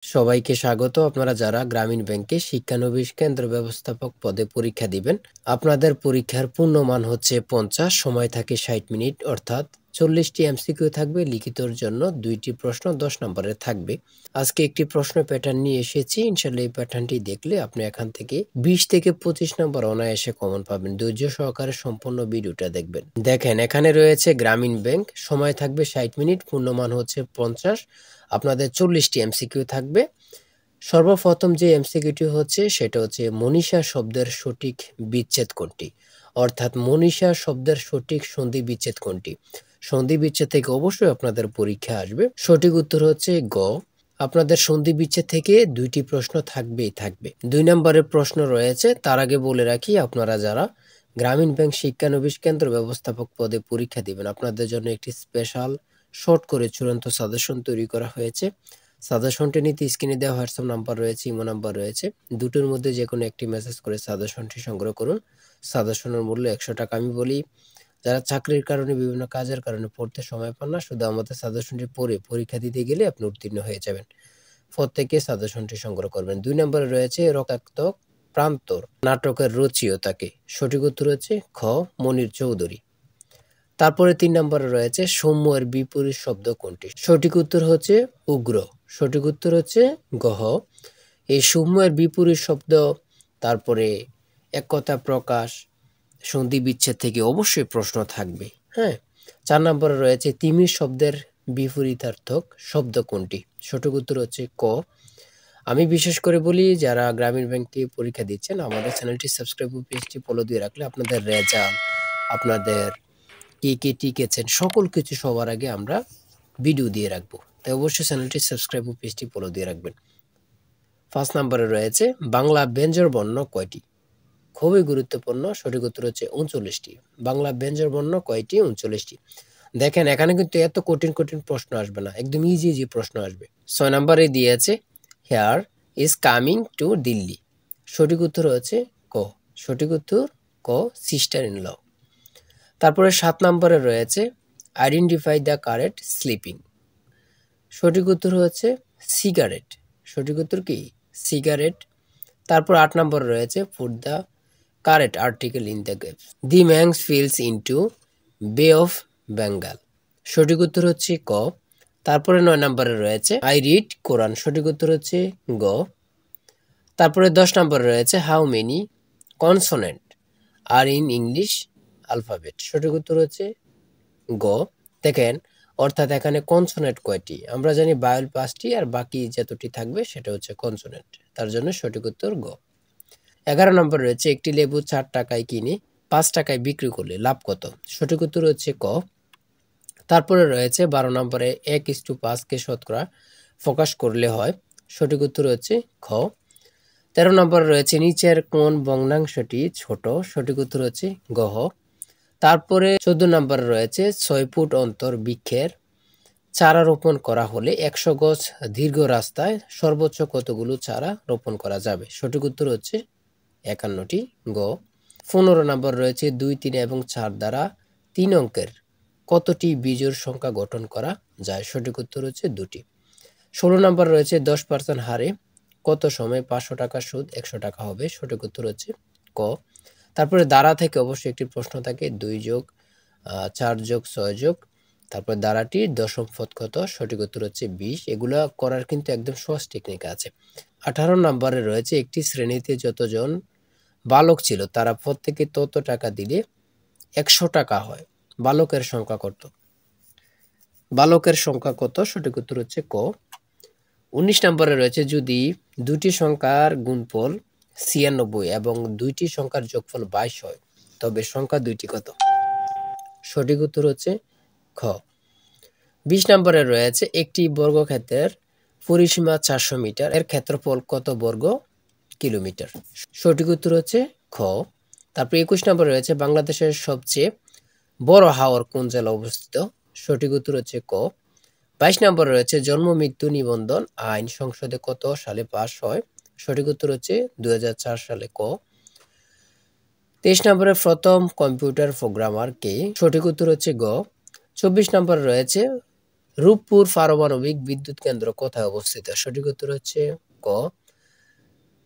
সবাইকে স্বাগত। আপনারা যারা গ্রামীণ ব্যাংকে শিক্ষানবিশ কেন্দ্র ব্যবস্থাপক পদে পরীক্ষা দিবেন, আপনাদের পরীক্ষার পূর্ণমান হচ্ছে 50, সময় থাকে 60 মিনিট, অর্থাৎ 40টি এমসিকিউ থাকবে। লিখিতর জন্য 2টি প্রশ্ন 10 নম্বরের থাকবে। আজকে একটি প্রশ্ন প্যাটার্ন নিয়ে এসেছি। ইনশাল্লাহ এই প্যাটার্নটি দেখলে আপনি এখান থেকে 20 থেকে 25 নম্বর অনায়াসে কমন পাবেন। ধৈর্য সহকারে সম্পূর্ণ ভিডিওটা দেখবেন। দেখেন, এখানে রয়েছে গ্রামীণ ব্যাংক, সময় থাকবে 60 মিনিট, পূর্ণমান হচ্ছে 50, আপনাদের 40টি এমসিকিউ থাকবে। সর্বপ্রথম যে এমসিকিউটি হচ্ছে সেটা হচ্ছে মনীষা শব্দের সঠিক বিচ্ছেদ কোনটি, অর্থাৎ মনীষা শব্দের সঠিক সন্ধি বিচ্ছেদ কোনটি। সন্ধি বিচ্ছেদ থেকে অবশ্যই আপনাদের পরীক্ষা আসবে। সঠিক উত্তর হচ্ছে গ। আপনাদের সন্ধি বিচ্ছেদ থেকে 2টি প্রশ্ন থাকবেই থাকবে। 2 নম্বরের প্রশ্ন রয়েছে। তার আগে বলে রাখি, আপনারা যারা গ্রামীণ ব্যাংক শিক্ষানবিশ কেন্দ্র ব্যবস্থাপক পদে পরীক্ষা দিবেন, আপনাদের জন্য একটি স্পেশাল শর্ট করে চূড়ান্ত সাজেশন তৈরি করা হয়েছে। সাজেশনটি নিতে স্ক্রিনে দেওয়া হোয়াটসঅ্যাপ নাম্বার রয়েছে, ইমো নাম্বার রয়েছে। দুটোর মধ্যে যে কোনো একটি মেসেজ করে সাজেশনটি সংগ্রহ করুন। সাজেশনের মূল্য 100 টাকা। আমি বলি, যারা চাকরির কারণে বিভিন্ন কাজের কারণে পড়তে সময় পান না, শুধু আমাদের সাজেশনটি পড়ে পরীক্ষা দিতে গেলে আপনি উত্তীর্ণ হয়ে যাবেন। প্রত্যেকে সাজেশনটি সংগ্রহ করবেন। 2 নম্বরে রয়েছে রক্তাক্ত প্রান্তর নাটকের রচয়িতাকে। সঠিক উত্তর হচ্ছে খ, মনির চৌধুরী। তারপরে 3 নম্বরে রয়েছে সৌম্য এর বিপরীত শব্দ কোনটি। সঠিক উত্তর হচ্ছে উগ্র। সঠিক উত্তর হচ্ছে গহ। এই সৌম্য এর বিপরীত শব্দ, তারপরে এক কথা প্রকাশ, সন্ধি বিচ্ছেদ থেকে অবশ্যই প্রশ্ন থাকবে। হ্যাঁ। 4 নম্বরে রয়েছে তিমির শব্দের বিপরীতার্থক শব্দ কোনটি। সঠিক উত্তর হচ্ছে ক। আমি বিশেষ করে বলি, যারা গ্রামীণ ব্যাংকে পরীক্ষা দিচ্ছেন, আমাদের চ্যানেলটি সাবস্ক্রাইব ও পেজটি ফলো দিয়ে রাখলে আপনাদের রেজাল্ট, আপনাদের কে কে টিকেছেন, সকল কিছু সবার আগে আমরা ভিডিও দিয়ে রাখবো। তাই অবশ্যই চ্যানেলটি সাবস্ক্রাইব ও পেজটি ফলো দিয়ে রাখবেন। 5 নম্বরে রয়েছে বাংলা ব্যঞ্জন বর্ণ কয়টি। খুবই গুরুত্বপূর্ণ। সঠিক উত্তর হচ্ছে 39টি। বাংলা ব্যঞ্জন বর্ণ কয়টি? 39টি। দেখেন, এখানে কিন্তু এত কঠিন কঠিন প্রশ্ন আসবে না, একদম ইজি ইজি প্রশ্ন আসবে। 6 নম্বরে দিয়েছে hair is coming to Delhi. সঠিক উত্তর হচ্ছে ক। সঠিক উত্তর ক, সিস্টার ইন ল। তারপরে 7 নম্বরে রয়েছে আইডেন্টিফাই দ্য কারেক্ট স্লিপিং। সঠিক উত্তর হচ্ছে সিগারেট। সঠিক উত্তর কি? সিগারেট। তারপর 8 নম্বরে রয়েছে put the correct article in the gaps. The Ganges falls into bay of Bengal. সঠিক উত্তর হচ্ছে ক। তারপরে 9 নম্বরে রয়েছে আই রিড কোরআন। সঠিক উত্তর হচ্ছে গ। তারপরে 10 নম্বরে রয়েছে how many consonant are in English alphabet. সঠিক উত্তর হচ্ছে গ। দেখেন, অর্থাৎ এখানে কনসোনেন্ট কয়টি? আমরা জানি বায়োল 5টি, আর বাকি যতটি থাকবে সেটা হচ্ছে কনসোনেন্ট। তার জন্য সঠিক উত্তর গ। 11 নম্বর রয়েছে একটি লেবু 4 টাকায় কিনে 5 টাকায় বিক্রি করলে লাভ কত। সঠিক উত্তর হচ্ছে ক। তারপরে রয়েছে 12 নম্বরে 1:5 কে শতকরা প্রকাশ করলে হয়। সঠিক উত্তর হচ্ছে খ। 13 নম্বরে রয়েছে নিচের কোন ভগ্নাংশটি ছোট। সঠিক উত্তর হচ্ছে গহ। তারপরে 14 নম্বরে রয়েছে 6 ফুট অন্তর বৃক্ষের চারা রোপণ করা হলে 100 গজ দীর্ঘ রাস্তায় সর্বোচ্চ কতগুলো চারা রোপণ করা যাবে। সঠিক উত্তর হচ্ছে 51টি গ। 15 নম্বর রয়েছে 2, 3 এবং 4 দ্বারা 3 অঙ্কের কতটি বিজোড় সংখ্যা গঠন করা যায়। সঠিক উত্তর হচ্ছে 2টি। 16 নম্বর রয়েছে 10% হারে কত সময় 500 টাকা সুদ 100 টাকা হবে। সঠিক উত্তর হচ্ছে ক। তারপরে দ্বারা থেকে অবশ্যই একটি প্রশ্ন থাকে, 2 যোগ 4 যোগ 6 যোগ, তারপর দ্বারাটির দশম পদ কত। সঠিক উত্তর হচ্ছে 20। এগুলো করার কিন্তু একদম সহজ টেকনিক আছে। 18 নম্বরে রয়েছে একটি শ্রেণীতে যতজন বালক ছিল তারা প্রত্যেকে তত টাকা দিলে 100 টাকা হয়। বালকের সংখ্যা কত? বালকের সংখ্যা কত? সঠিক উত্তর হচ্ছে ক। 19 নম্বরে রয়েছে যদি দুটি সংখ্যার গুণফল 96 এবং দুইটি সংখ্যার যোগফল 22 হয়, তবে সংখ্যা দুইটি কত? সঠিক উত্তর হচ্ছে খ। 20 নম্বরে রয়েছে একটি বর্গক্ষেত্রের পরিসীমা 400 মিটার, এর ক্ষেত্রফল কত বর্গ কিলোমিটার। সঠিক উত্তর হচ্ছে খ। তারপর 21 নম্বরে রয়েছে বাংলাদেশের সবচেয়ে বড় হাওর কোন জেলা অবস্থিত। সঠিক উত্তর হচ্ছে ক। 22 নম্বরে রয়েছে জন্ম মৃত্যু নিবন্ধন আইন সংসদে কত সালে পাশ হয়। সঠিক উত্তর হচ্ছে 2004 সালে ক। 23 নম্বরে প্রথম কম্পিউটার প্রোগ্রামার কে। সঠিক উত্তর হচ্ছে গ। 24 নম্বরে রয়েছে রূপপুর পারমাণবিক বিদ্যুৎ কেন্দ্র কোথায় অবস্থিত? সঠিক উত্তর হচ্ছে ক।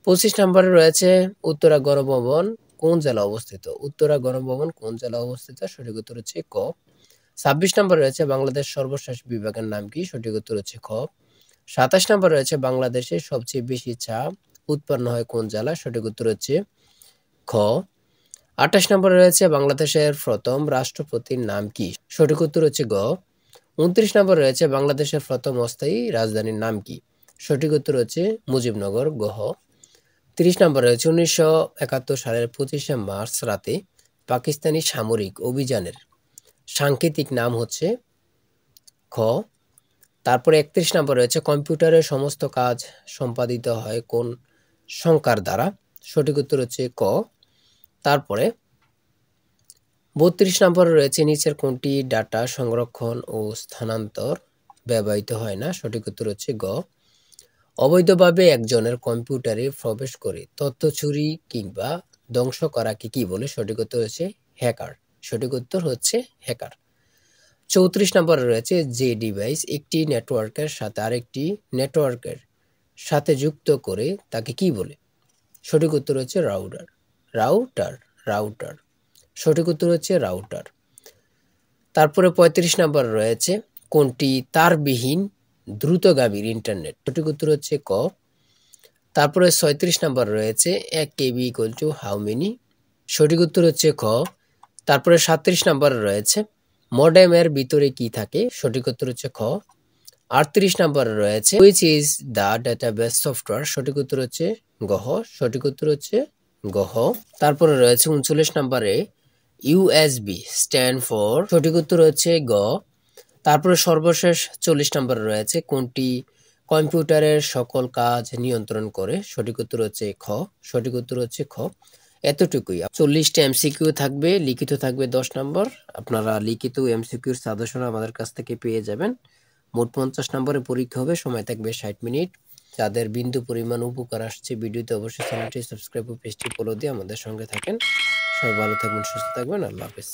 25 নম্বরে রয়েছে উত্তরা গণভবন কোন জেলা অবস্থিত? উত্তরা গণভবন কোন জেলা অবস্থিত? সঠিক উত্তর হচ্ছে ক। 26 নম্বরে রয়েছে বাংলাদেশ সর্বশেষ বিভাগের নাম কি? সঠিক উত্তর হচ্ছে খ। 27 নম্বরে রয়েছে বাংলাদেশে সবচেয়ে বেশি চা উৎপন্ন হয় কোন জেলায়? সঠিক উত্তর হচ্ছে খ। 28 নম্বরে রয়েছে বাংলাদেশের প্রথম রাষ্ট্রপতির নাম কি? সঠিক উত্তর হচ্ছে গ। 29 নম্বরে রয়েছে বাংলাদেশের প্রথম অস্থায়ী রাজধানীর নাম কি? সঠিক উত্তর হচ্ছে মুজিবনগর গহ। 30 নম্বরে রয়েছে 1971 সালের 25শে মার্চ রাতে পাকিস্তানি সামরিক অভিযানের সাংকেতিক নাম হচ্ছে খ। তারপরে 31 নম্বর রয়েছে কম্পিউটারের সমস্ত কাজ সম্পাদিত হয় কোন সংখ্যার দ্বারা? সঠিক উত্তর হচ্ছে ক। তারপরে 32 নম্বরে রয়েছে নিচের কোনটি ডাটা সংরক্ষণ ও স্থানান্তর ব্যবহৃত হয় না? সঠিক উত্তর হচ্ছে গ। অবৈধভাবে একজনের কম্পিউটারে প্রবেশ করে তথ্য চুরি কিংবা ধ্বংস করাকে কি বলে? সঠিক উত্তর হচ্ছে হ্যাকার। সঠিক উত্তর হচ্ছে হ্যাকার। 34 নম্বরে রয়েছে যে ডিভাইস একটি নেটওয়ার্কের সাথে আরেকটি নেটওয়ার্কের সাথে যুক্ত করে তাকে কি বলে? সঠিক উত্তর হচ্ছে রাউটার। রাউটার রাউটার সঠিক উত্তর হচ্ছে রাউটার। তারপরে 35 নম্বর রয়েছে কোনটি তারবিহীন দ্রুতগামীর ইন্টারনেট? সঠিক উত্তর হচ্ছে ক। তারপরে 36 নম্বর রয়েছে 1 KB equal to how many? সঠিক উত্তর হচ্ছে খ। তারপরে 37 নম্বরে রয়েছে মডেমের ভিতরে কি থাকে? সঠিক উত্তর হচ্ছে খ। 38 নম্বরে রয়েছে which is the database software? সঠিক উত্তর হচ্ছে গহ। সঠিক উত্তর হচ্ছে গহ। তারপরে রয়েছে 39 নম্বরে ইউএসবি স্ট্যান্ড ফর? সঠিক উত্তর হচ্ছে গ। তারপরে সর্বশেষ 40 নম্বরে রয়েছে কোনটি কম্পিউটারের সকল কাজ নিয়ন্ত্রণ করে? সঠিক উত্তর হচ্ছে খ। সঠিক উত্তর হচ্ছে খ। এতটুকুই। 40টা এমসিকিউ থাকবে, লিখিত থাকবে 10 নম্বর। আপনারা লিখিত এমসিকিউর সাজেশন আমাদের কাছ থেকে পেয়ে যাবেন। মোট 50 নম্বরের পরীক্ষা হবে, সময় থাকবে 60 মিনিট। যাদের বিন্দু পরিমাণ উপকার আসছে ভিডিওতে অবশ্যই চ্যানেলটি সাবস্ক্রাইব ও পেজটি ফলো দিয়ে আমাদের সঙ্গে থাকেন। সবাই ভালো থাকবেন, সুস্থ থাকবেন। আল্লাহ হাফেজ।